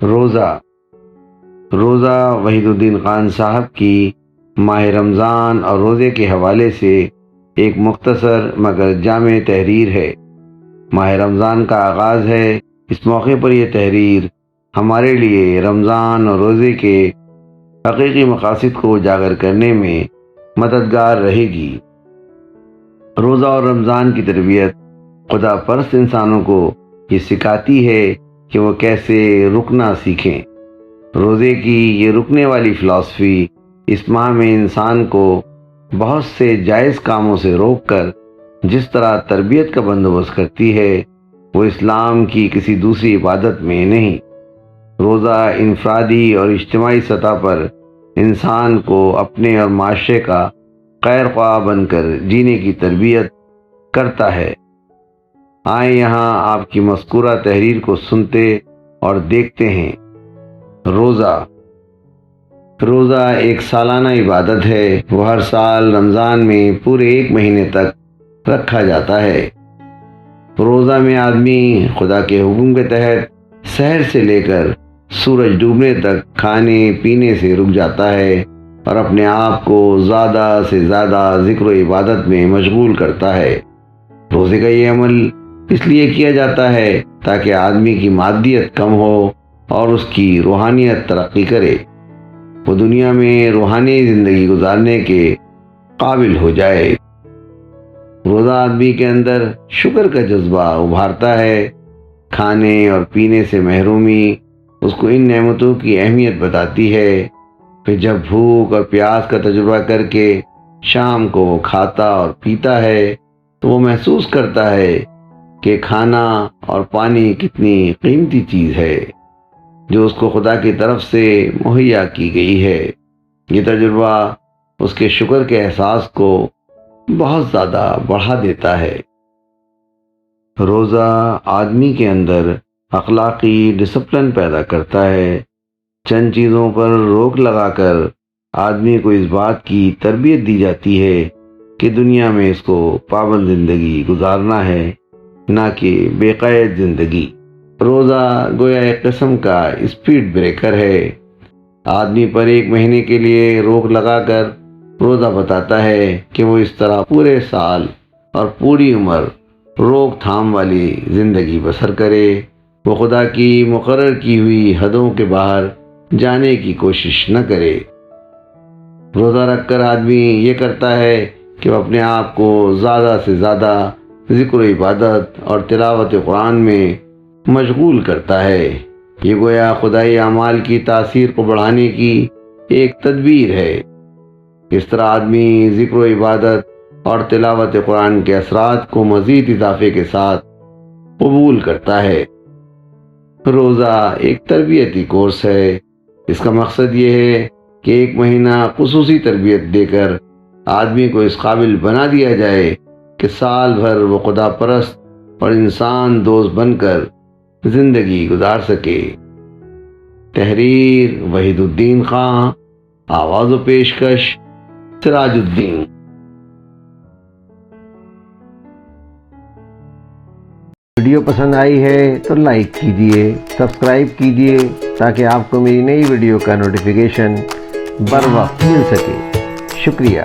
روزہ وحید الدین خان صاحب کی ماہ رمضان اور روزے کے حوالے سے ایک مختصر مگر جامع تحریر ہے۔ ماہ رمضان کا آغاز ہے۔ اس موقع پر یہ تحریر ہمارے لیے رمضان اور روزے کے حقیقی مقاصد کو اجاگر کرنے میں مددگار رہے گی۔ روزہ اور رمضان کی تربیت خدا پرست انسانوں کو یہ سکھاتی ہے کہ وہ کیسے رکنا سیکھیں۔ روزے کی یہ رکنے والی فلسفی اس ماہ میں انسان کو بہت سے جائز کاموں سے روک کر جس طرح تربیت کا بندوبست کرتی ہے وہ اسلام کی کسی دوسری عبادت میں نہیں۔ روزہ انفرادی اور اجتماعی سطح پر انسان کو اپنے اور معاشرے کا خیر خواہ بن کر جینے کی تربیت کرتا ہے۔ آئیں یہاں آپ کی مذکورہ تحریر کو سنتے اور دیکھتے ہیں۔ روزہ ایک سالانہ عبادت ہے۔ وہ ہر سال رمضان میں پورے 1 مہینے تک رکھا جاتا ہے۔ روزہ میں آدمی خدا کے حکم کے تحت سحر سے لے کر سورج ڈوبنے تک کھانے پینے سے رک جاتا ہے اور اپنے آپ کو زیادہ سے زیادہ ذکر و عبادت میں مشغول کرتا ہے۔ روزے کا یہ عمل اس لیے کیا جاتا ہے تاکہ آدمی کی مادیت کم ہو اور اس کی روحانیت ترقی کرے، وہ دنیا میں روحانی زندگی گزارنے کے قابل ہو جائے۔ روزہ آدمی کے اندر شکر کا جذبہ ابھارتا ہے۔ کھانے اور پینے سے محرومی اس کو ان نعمتوں کی اہمیت بتاتی ہے۔ پھر جب بھوک اور پیاس کا تجربہ کر کے شام کو وہ کھاتا اور پیتا ہے تو وہ محسوس کرتا ہے کہ کھانا اور پانی کتنی قیمتی چیز ہے جو اس کو خدا کی طرف سے مہیا کی گئی ہے۔ یہ تجربہ اس کے شکر کے احساس کو بہت زیادہ بڑھا دیتا ہے۔ روزہ آدمی کے اندر اخلاقی ڈسپلن پیدا کرتا ہے۔ چند چیزوں پر روک لگا کر آدمی کو اس بات کی تربیت دی جاتی ہے کہ دنیا میں اس کو پابند زندگی گزارنا ہے، نہ کہ بے قید زندگی۔ روزہ گویا ایک قسم کا اسپیڈ بریکر ہے۔ آدمی پر 1 مہینے کے لیے روک لگا کر روزہ بتاتا ہے کہ وہ اس طرح پورے سال اور پوری عمر روک تھام والی زندگی بسر کرے۔ وہ خدا کی مقرر کی ہوئی حدوں کے باہر جانے کی کوشش نہ کرے۔ روزہ رکھ کر آدمی یہ کرتا ہے کہ وہ اپنے آپ کو زیادہ سے زیادہ ذکر و عبادت اور تلاوت قرآن میں مشغول کرتا ہے۔ یہ گویا خدائی اعمال کی تاثیر کو بڑھانے کی ایک تدبیر ہے۔ اس طرح آدمی ذکر و عبادت اور تلاوت قرآن کے اثرات کو مزید اضافے کے ساتھ قبول کرتا ہے۔ روزہ ایک تربیتی کورس ہے۔ اس کا مقصد یہ ہے کہ 1 مہینہ خصوصی تربیت دے کر آدمی کو اس قابل بنا دیا جائے کہ سال بھر وہ خدا پرست اور انسان دوست بن کر زندگی گزار سکے۔ تحریر وحید الدین خان، آواز و پیشکش سراج الدین۔ ویڈیو پسند آئی ہے تو لائک کیجئے، سبسکرائب کیجئے تاکہ آپ کو میری نئی ویڈیو کا نوٹیفیکیشن بر وقت مل سکے۔ شکریہ۔